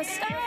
your soul.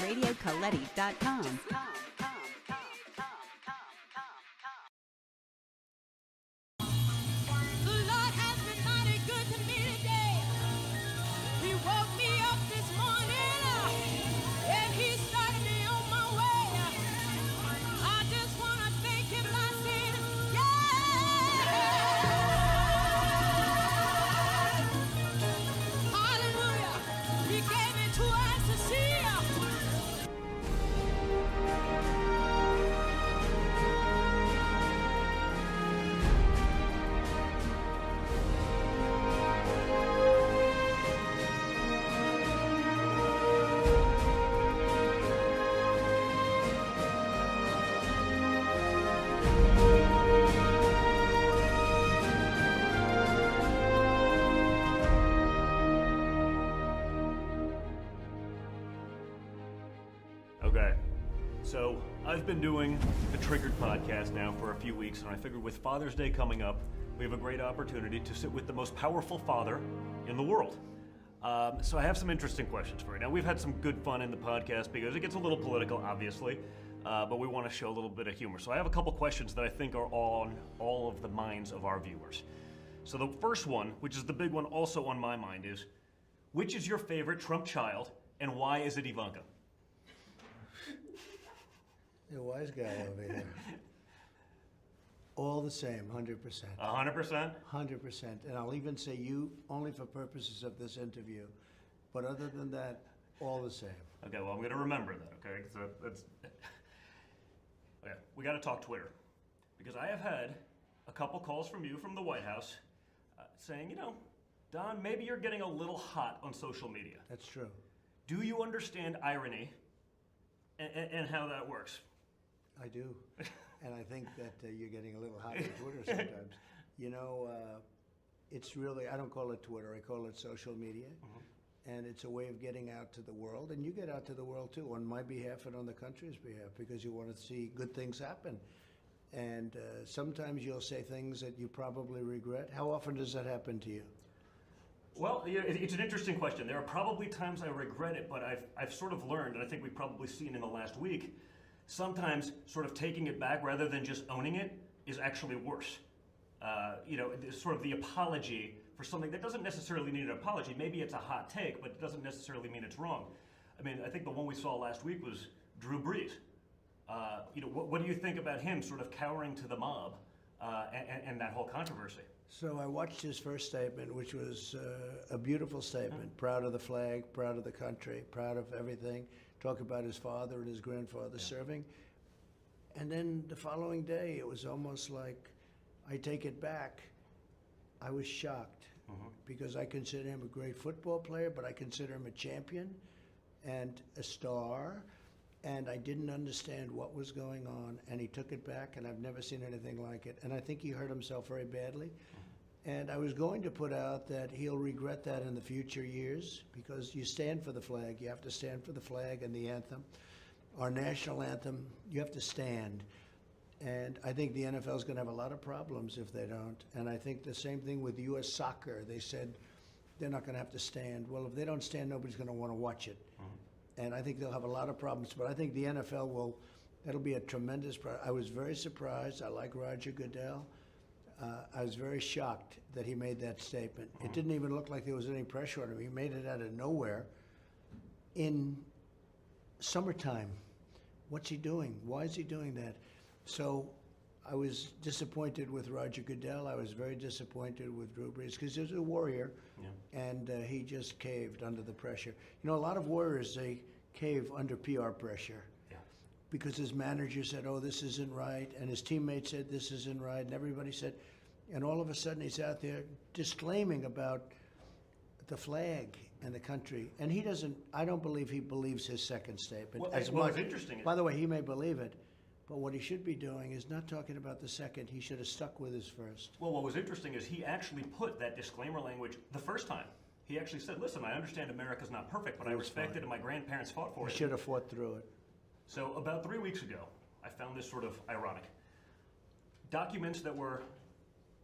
RadioColetti.com. So I've been doing the Triggered podcast now for a few weeks, and I figured with Father's Day coming up, we have a great opportunity to sit with the most powerful father in the world. So I have some interesting questions for you. Now, we've had some good fun in the podcast because it gets a little political, obviously, but we want to show a little bit of humor. So I have a couple questions that I think are on all of the minds of our viewers. So the first one, which is the big one also on my mind, is which is your favorite Trump child and why is it Ivanka? The wise guy over here. All the same, 100%. 100%? 100%. And I'll even say you only for purposes of this interview. But other than that, all the same. Okay, well, I'm going to remember that, okay? So that's... Okay, we got to talk Twitter. Because I have had a couple calls from you from the White House saying, you know, Don, maybe you're getting a little hot on social media. That's true. Do you understand irony and how that works? I do. And I think that you're getting a little hot on Twitter sometimes. You know, it's really, I don't call it Twitter, I call it social media. Mm-hmm. And it's a way of getting out to the world. And you get out to the world too, on my behalf and on the country's behalf, because you want to see good things happen. And sometimes you'll say things that you probably regret. How often does that happen to you? Well, it's an interesting question. There are probably times I regret it, but I've sort of learned, and I think we've probably seen in the last week, sometimes sort of taking it back rather than just owning it is actually worse. You know, sort of the apology for something that doesn't necessarily need an apology. Maybe it's a hot take, but it doesn't necessarily mean it's wrong. I mean, I think the one we saw last week was Drew Brees. You know, what do you think about him sort of cowering to the mob and that whole controversy? So I watched his first statement, which was a beautiful statement. Proud of the flag, proud of the country, proud of everything. Talk about his father and his grandfather serving. And then the following day, it was almost like, I take it back. I was shocked because I consider him a great football player, but I consider him a champion and a star. And I didn't understand what was going on, and he took it back, and I've never seen anything like it. And I think he hurt himself very badly. And I was going to put out that he'll regret that in the future years, because you stand for the flag. You have to stand for the flag and the anthem. Our national anthem, you have to stand. And I think the NFL is going to have a lot of problems if they don't. And I think the same thing with U.S. soccer. They said they're not going to have to stand. Well, if they don't stand, nobody's going to want to watch it. And I think they'll have a lot of problems. But I think the NFL will, that'll be a tremendous I was very surprised. I like Roger Goodell. I was very shocked that he made that statement. It didn't even look like there was any pressure on him. He made it out of nowhere in summertime. What's he doing? Why is he doing that? So I was disappointed with Roger Goodell. I was very disappointed with Drew Brees because he was a warrior, and he just caved under the pressure. You know, a lot of warriors, they cave under PR pressure because his manager said, oh, this isn't right, and his teammates said this isn't right, and everybody said, and all of a sudden he's out there disclaiming about the flag and the country. And he doesn't, I don't believe he believes his second statement as much. What's interesting, by the way, he may believe it, but what he should be doing is not talking about the second. He should have stuck with his first. Well, what was interesting is he actually put that disclaimer language the first time. He actually said, listen, I understand America's not perfect, but I respect it and my grandparents fought for it. He should have fought through it. So about 3 weeks ago, I found this sort of ironic. Documents that were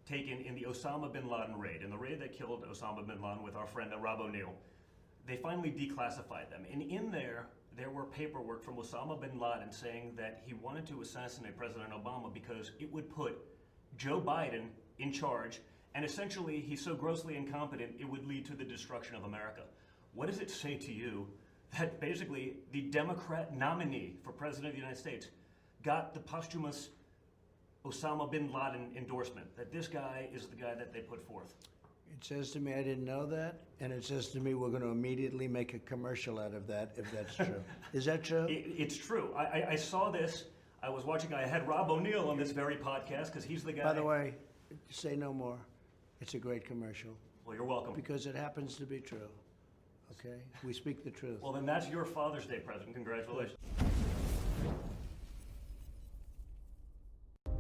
taken in the Osama bin Laden raid, in the raid that killed Osama bin Laden with our friend Rob O'Neill, they finally declassified them. And in there were paperwork from Osama bin Laden saying that he wanted to assassinate President Obama because it would put Joe Biden in charge, and essentially he's so grossly incompetent it would lead to the destruction of America. What does it say to you that basically the Democrat nominee for President of the United States got the posthumous Osama bin Laden endorsement, that this guy is the guy that they put forth? It says to me, I didn't know that, and it says to me, we're going to immediately make a commercial out of that, if that's true. Is that true? It's true. I saw this. I was watching, I had Rob O'Neill on this very podcast, because he's the guy. By the way, say no more. It's a great commercial. Well, you're welcome. Because it happens to be true. Okay? We speak the truth. Well, then that's your Father's Day present. Congratulations.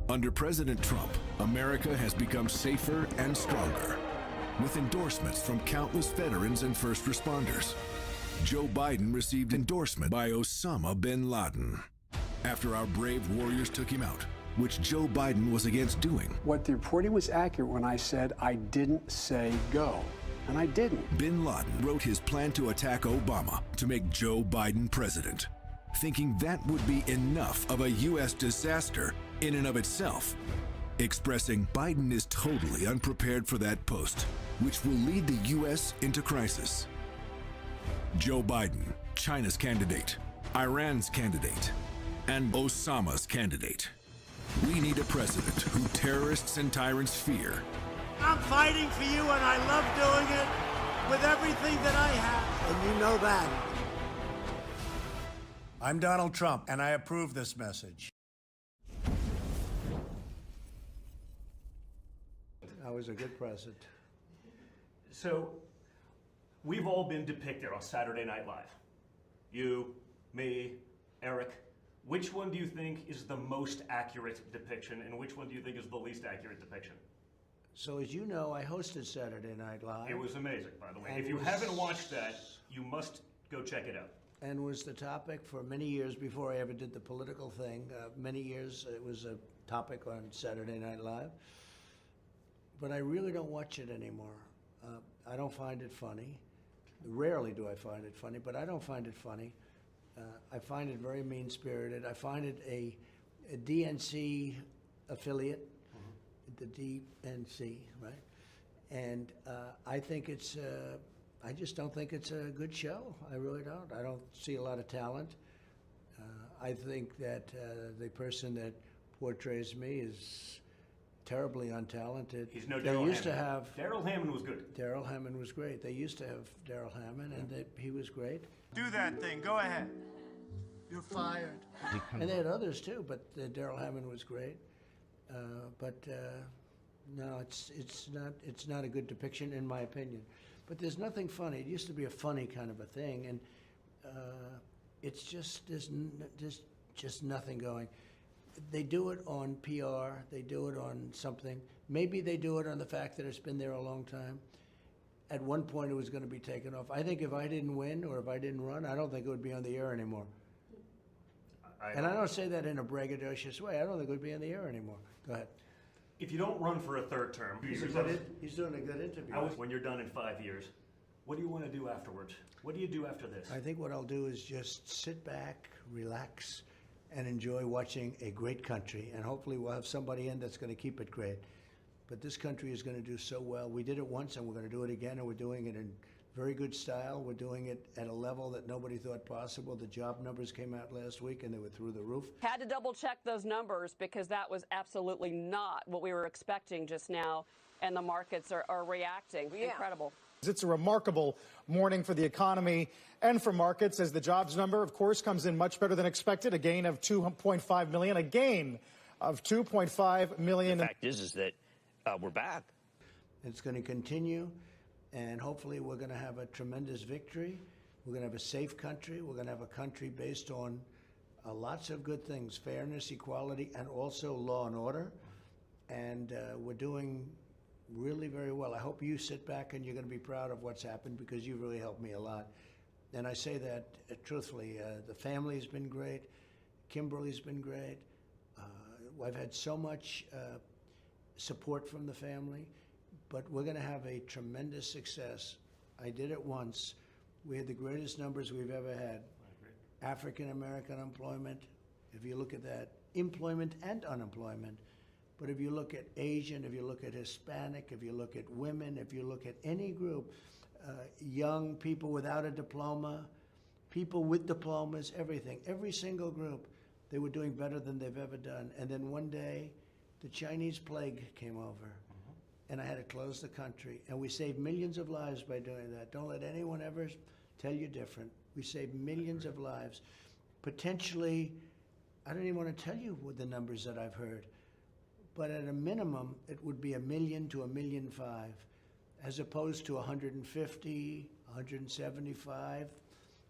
Under President Trump, America has become safer and stronger, with endorsements from countless veterans and first responders. Joe Biden received endorsement by Osama bin Laden. after our brave warriors took him out, which Joe Biden was against doing. What the reporting was accurate when I said I didn't say go. And I didn't. Bin Laden wrote his plan to attack Obama to make Joe Biden president, thinking that would be enough of a U.S. disaster in and of itself, expressing Biden is totally unprepared for that post, which will lead the U.S. into crisis. Joe Biden, China's candidate, Iran's candidate, and Osama's candidate. We need a president who terrorists and tyrants fear. I'm fighting for you, and I love doing it with everything that I have, and you know that. I'm Donald Trump, and I approve this message. I was a good president. So, we've all been depicted on Saturday Night Live. You, me, Eric. Which one do you think is the most accurate depiction, and which one do you think is the least accurate depiction? So as you know, I hosted Saturday Night Live. It was amazing, by the way. And If you was- haven't watched that, you must go check it out. And was the topic for many years before I ever did the political thing. Many years it was a topic on Saturday Night Live. But I really don't watch it anymore. I don't find it funny. Rarely do I find it funny, but I don't find it funny. I find it very mean-spirited. I find it a DNC affiliate, the DNC, right? And I think it's, I just don't think it's a good show. I really don't. I don't see a lot of talent. I think that the person that portrays me is terribly untalented. He's no They Daryl used to Hammond. have, Daryl Hammond was good. Daryl Hammond was great. They used to have Daryl Hammond, and he was great. Do that thing. Go ahead. You're fired. And they had others too, but Daryl Hammond was great. No, it's not a good depiction in my opinion. But there's nothing funny. It used to be a funny kind of a thing, and it's just there's just nothing going. They do it on PR. They do it on something. Maybe they do it on the fact that it's been there a long time. At one point, it was going to be taken off. I think if I didn't win or if I didn't run, I don't think it would be on the air anymore. And I don't say that in a braggadocious way. I don't think it would be on the air anymore. Go ahead. If you don't run for a third term, He's doing a good interview. when you're done in 5 years, what do you want to do afterwards? What do you do after this? I think what I'll do is just sit back, relax, and enjoy watching a great country. And hopefully we'll have somebody in that's going to keep it great. But this country is going to do so well. We did it once, and we're going to do it again, and we're doing it in very good style. We're doing it at a level that nobody thought possible. The job numbers came out last week, and they were through the roof. Had to double check those numbers because that was absolutely not what we were expecting just now, and the markets are reacting. Yeah. Incredible. It's a remarkable morning for the economy and for markets as the jobs number, of course, comes in much better than expected, a gain of 2.5 million, a gain of 2.5 million. The fact is that we're back. It's going to continue, and hopefully we're going to have a tremendous victory. We're going to have a safe country. We're going to have a country based on lots of good things, fairness, equality, and also law and order. And we're doing really very well. I hope you sit back and you're going to be proud of what's happened because you've really helped me a lot. And I say that truthfully. The family's been great. Kimberly's been great. I've had so much support from the family, but we're going to have a tremendous success. I did it once. We had the greatest numbers we've ever had. African American employment, if you look at that, employment and unemployment. But if you look at Asian, if you look at Hispanic, if you look at women, if you look at any group, young people without a diploma, people with diplomas, everything, every single group, they were doing better than they've ever done. And then one day, the Chinese plague came over, and I had to close the country. And we saved millions of lives by doing that. Don't let anyone ever tell you different. We saved millions of lives. Potentially, I don't even want to tell you what the numbers that I've heard, but at a minimum, it would be 1 million to 1.5 million, as opposed to 150, 175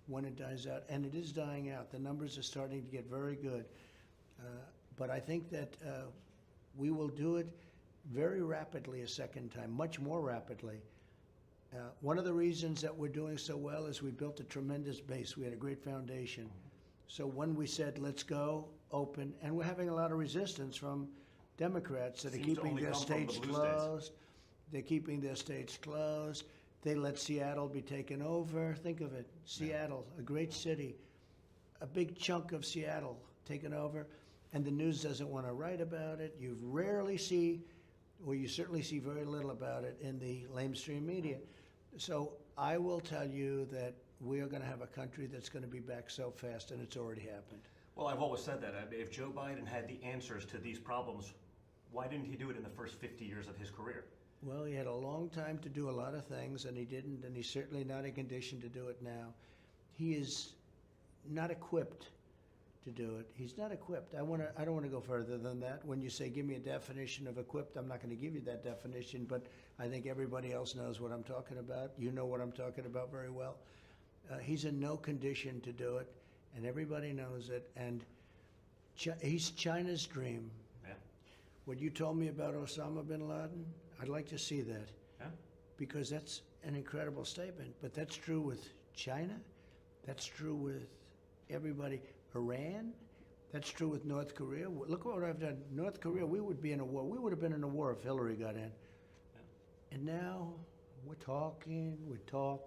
when it dies out. And it is dying out. The numbers are starting to get very good. But I think that we will do it very rapidly a second time, much more rapidly. One of the reasons that we're doing so well is we built a tremendous base. We had a great foundation. So when we said, let's go, open, and we're having a lot of resistance from Democrats that are Seems to keeping only their come from the states blue states. closed. They're keeping their states closed. They let Seattle be taken over. Think of it, Seattle, a great city, a big chunk of Seattle taken over, and the news doesn't want to write about it. You rarely see, or you certainly see very little about it in the lamestream media. So I will tell you that we are going to have a country that's going to be back so fast, and it's already happened. Well, I've always said that. I mean, if Joe Biden had the answers to these problems, why didn't he do it in the first 50 years of his career? Well, he had a long time to do a lot of things, and he didn't, and he's certainly not in condition to do it now. He is not equipped to do it. He's not equipped. I don't want to go further than that. When you say, give me a definition of equipped, I'm not going to give you that definition, but I think everybody else knows what I'm talking about. You know what I'm talking about very well. He's in no condition to do it, and everybody knows it, and he's China's dream. Yeah. What you told me about Osama bin Laden, I'd like to see that. Yeah. Because that's an incredible statement. But that's true with China. That's true with everybody. Iran. That's true with North Korea. Look what I've done. North Korea, we would be in a war. We would have been in a war if Hillary got in. Yeah. And now we're talking, we talk.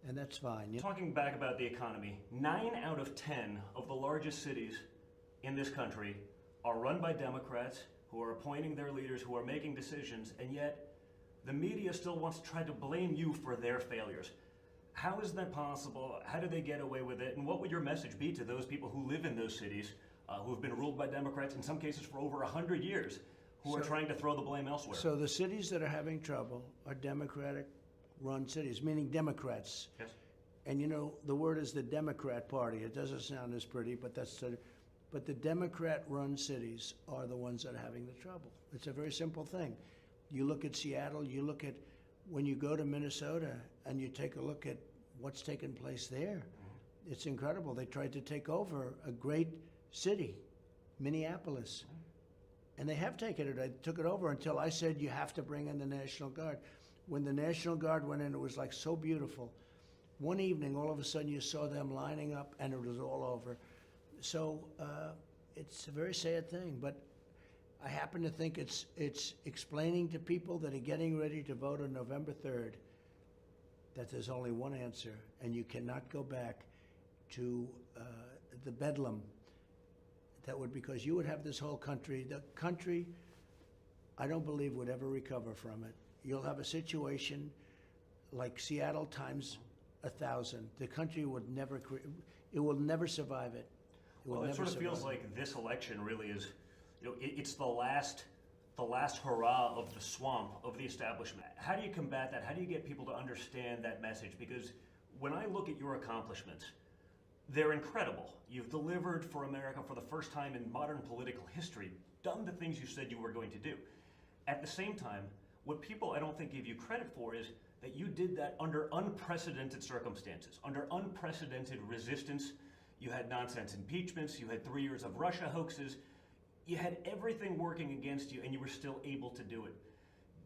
And that's fine. You know? Talking back about the economy, 9 out of 10 of the largest cities in this country are run by Democrats who are appointing their leaders, who are making decisions, and yet the media still wants to try to blame you for their failures. How is that possible? How do they get away with it? And what would your message be to those people who live in those cities, who have been ruled by Democrats in some cases for over 100 years, who are trying to throw the blame elsewhere? So the cities that are having trouble are Democratic-run cities, meaning Democrats. Yes. And you know, the word is the Democrat Party. It doesn't sound as pretty, but but the Democrat-run cities are the ones that are having the trouble. It's a very simple thing. You look at Seattle, you look at, when you go to Minnesota and you take a look at what's taken place there, it's incredible. They tried to take over a great city, Minneapolis. And they have taken it. I took it over until I said you have to bring in the National Guard. When the National Guard went in, it was like so beautiful. One evening, all of a sudden, you saw them lining up, and it was all over. So it's a very sad thing, but I happen to think it's explaining to people that are getting ready to vote on November 3rd that there's only one answer, and you cannot go back to the bedlam that would, because you would have this whole country. The country, I don't believe, would ever recover from it. You'll have a situation like Seattle times 1,000. The country would never, it will never survive it. Well, it sort of feels like this election really is, you know, it's the last hurrah of the swamp of the establishment. How do you combat that? How do you get people to understand that message? Because when I look at your accomplishments, they're incredible. You've delivered for America for the first time in modern political history, done the things you said you were going to do. At the same time, what people I don't think give you credit for is that you did that under unprecedented circumstances, under unprecedented resistance. You had nonsense impeachments, you had 3 years of Russia hoaxes, you had everything working against you, and you were still able to do it.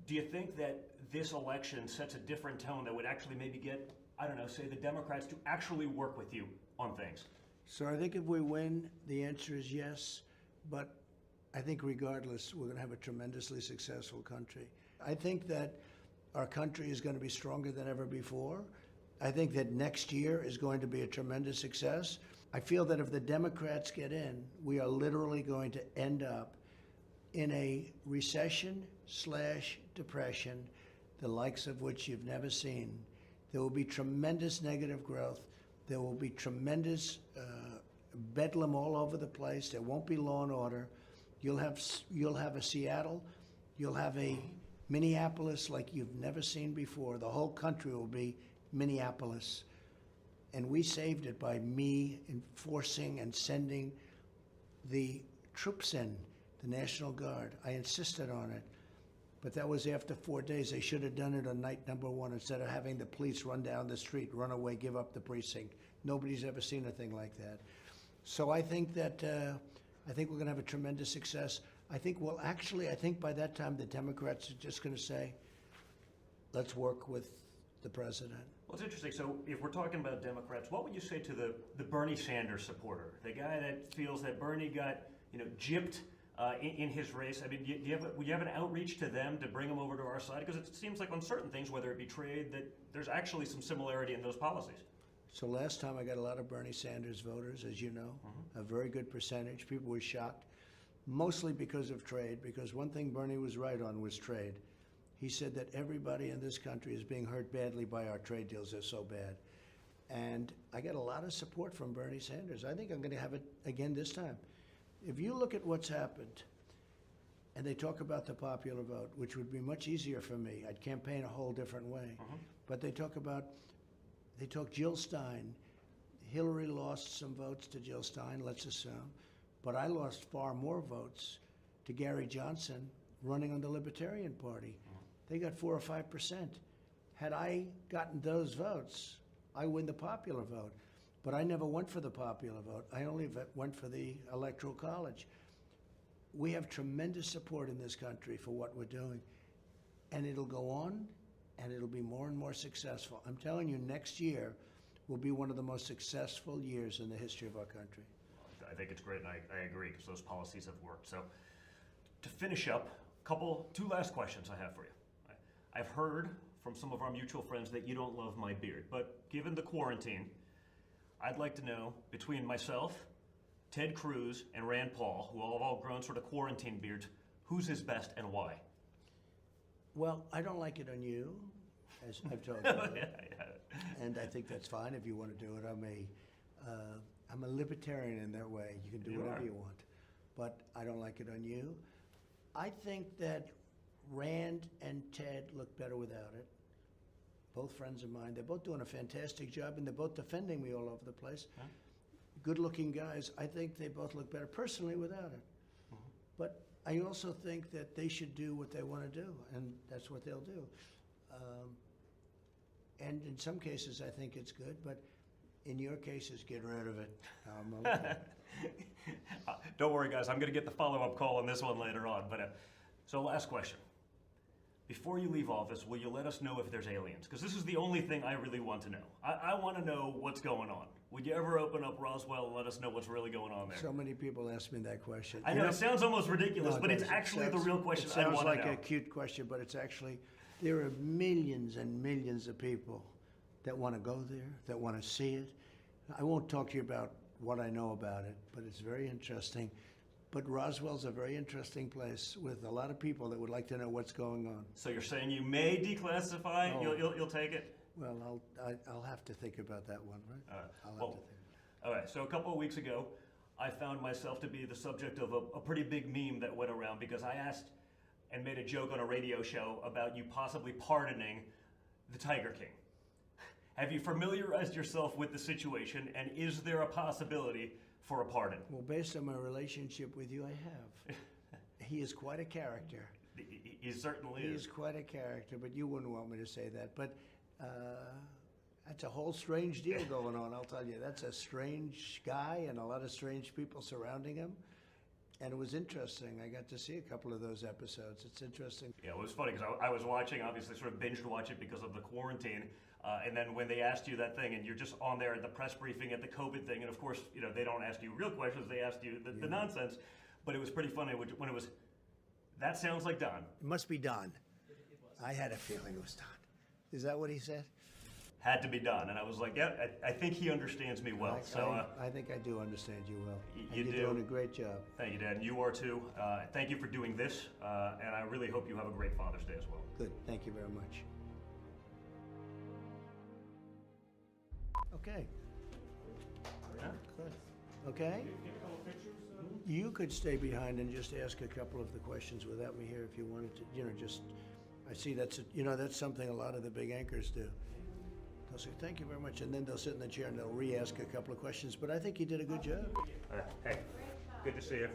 Do you think that this election sets a different tone that would actually maybe get, I don't know, say the Democrats to actually work with you on things? So I think if we win, the answer is yes, but I think regardless, we're going to have a tremendously successful country. I think that our country is going to be stronger than ever before. I think that next year is going to be a tremendous success. I feel that if the Democrats get in, we are literally going to end up in a recession/depression, the likes of which you've never seen. There will be tremendous negative growth. There will be tremendous bedlam all over the place. There won't be law and order. You'll have a Seattle. You'll have a Minneapolis like you've never seen before. The whole country will be Minneapolis. And we saved it by me enforcing and sending the troops in, the National Guard. I insisted on it. But that was after 4 days. They should have done it on night number 1 instead of having the police run down the street, run away, give up the precinct. Nobody's ever seen a thing like that. So I think that we're going to have a tremendous success. I think by that time the Democrats are just going to say, let's work with the president. Well, it's interesting. So, if we're talking about Democrats, what would you say to the Bernie Sanders supporter, the guy that feels that Bernie got gypped in his race? I mean, would you have an outreach to them to bring them over to our side? Because it seems like on certain things, whether it be trade, that there's actually some similarity in those policies. So last time I got a lot of Bernie Sanders voters, as you know, a very good percentage. People were shocked, mostly because of trade, because one thing Bernie was right on was trade. He said that everybody in this country is being hurt badly by our trade deals. They're so bad. And I got a lot of support from Bernie Sanders. I think I'm going to have it again this time. If you look at what's happened, and they talk about the popular vote, which would be much easier for me. I'd campaign a whole different way. But they talk Jill Stein. Hillary lost some votes to Jill Stein, let's assume. But I lost far more votes to Gary Johnson running on the Libertarian Party. They got 4 or 5%. Had I gotten those votes, I win the popular vote. But I never went for the popular vote. I only went for the Electoral College. We have tremendous support in this country for what we're doing. And it'll go on, and it'll be more and more successful. I'm telling you, next year will be one of the most successful years in the history of our country. I think it's great, and I agree, because those policies have worked. So, to finish up, two last questions I have for you. I've heard from some of our mutual friends that you don't love my beard, but given the quarantine, I'd like to know, between myself, Ted Cruz, and Rand Paul, who have all grown sort of quarantine beards, who's his best and why? Well, I don't like it on you, as I've told you. And I think that's fine if you want to do it. I'm a libertarian in that way. You can do whatever you want. But I don't like it on you. I think that Rand and Ted look better without it. Both friends of mine. They're both doing a fantastic job, and they're both defending me all over the place. Huh? Good-looking guys. I think they both look better personally without it. But I also think that they should do what they want to do, and that's what they'll do. And in some cases, I think it's good, but in your cases, get rid of it. Don't worry, guys. I'm going to get the follow-up call on this one later on. But so last question. Before you leave office, will you let us know if there's aliens? Because this is the only thing I really want to know. I want to know what's going on. Would you ever open up Roswell and let us know what's really going on there? So many people ask me that question. I know, it sounds almost ridiculous, but it's actually the real question I want to know. It sounds like a cute question, but it's actually, there are millions and millions of people that want to go there, that want to see it. I won't talk to you about what I know about it, but it's very interesting. But Roswell's a very interesting place with a lot of people that would like to know what's going on. So you're saying you may declassify? Oh. You'll take it? Well, I'll have to think about that one, right? I'll have to think. All right, so a couple of weeks ago, I found myself to be the subject of a pretty big meme that went around because I asked and made a joke on a radio show about you possibly pardoning the Tiger King. Have you familiarized yourself with the situation, and is there a possibility for a pardon? Well, based on my relationship with you, I have. He is quite a character. He certainly is. He is quite a character, but you wouldn't want me to say that. But that's a whole strange deal going on, I'll tell you. That's a strange guy and a lot of strange people surrounding him. And it was interesting. I got to see a couple of those episodes. It's interesting. Yeah, it was funny because I was watching, obviously sort of binged watch it because of the quarantine. And then when they asked you that thing and you're just on there at the press briefing at the COVID thing, and of course, they don't ask you real questions, they asked you the nonsense. But it was pretty funny when it was, that sounds like Don. It must be Don. I had a feeling it was Don. Is that what he said? Had to be done, and I was like, yeah, I think he understands me well. I think I do understand you well. You're doing a great job. Thank you, Dad, and you are too. Thank you for doing this, and I really hope you have a great Father's Day as well. Good, thank you very much. Okay. Yeah. Good. Okay. You could stay behind and just ask a couple of the questions without me here if you wanted to. I see that's something a lot of the big anchors do. They'll say, thank you very much, and then they'll sit in the chair and they'll re-ask a couple of questions, but I think you did a good job. Hey, good to see you.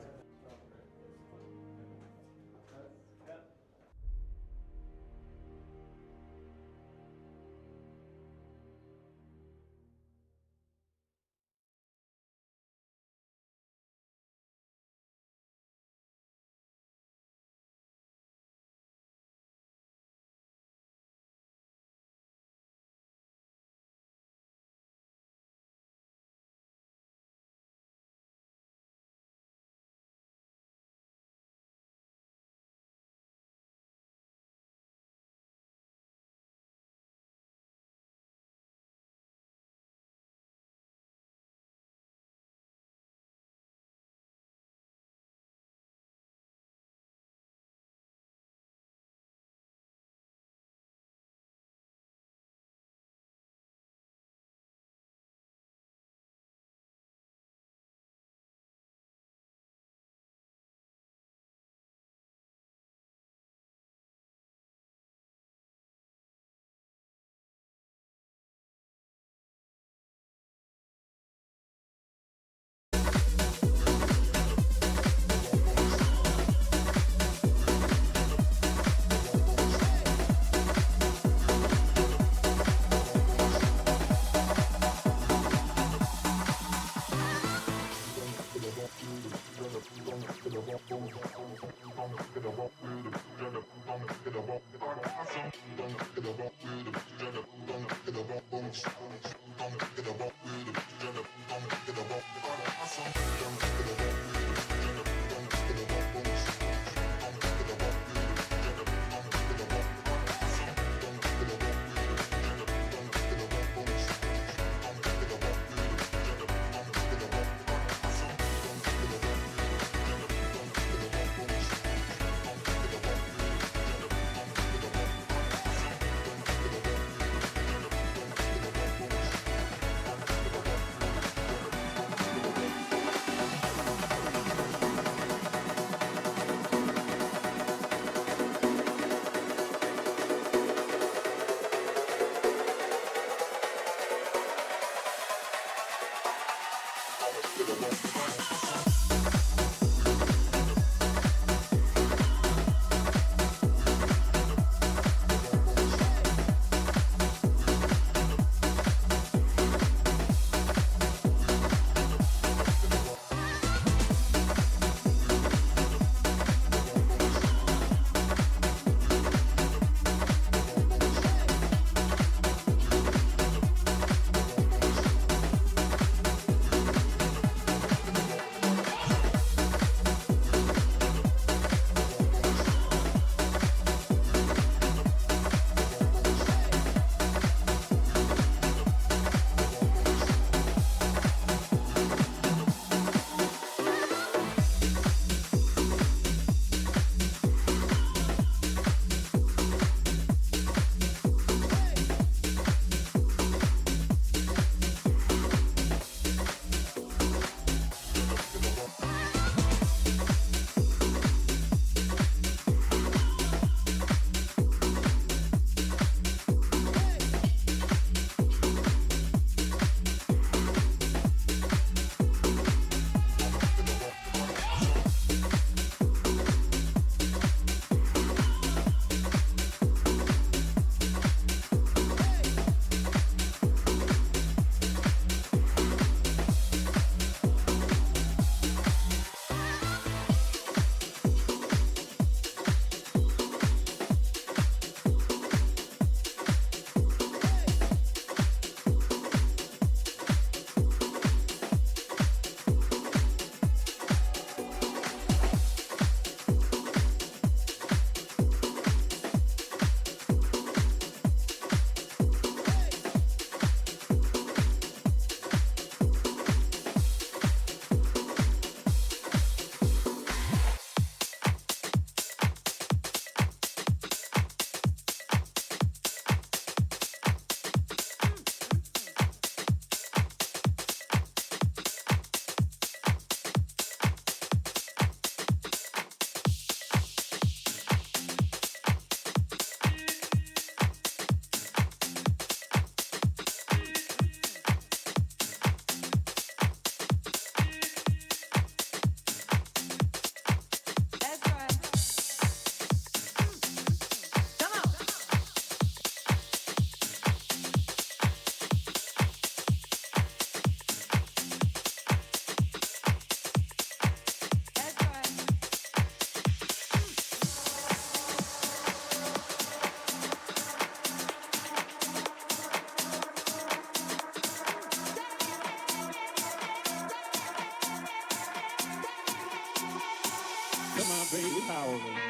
Come on, baby, power me.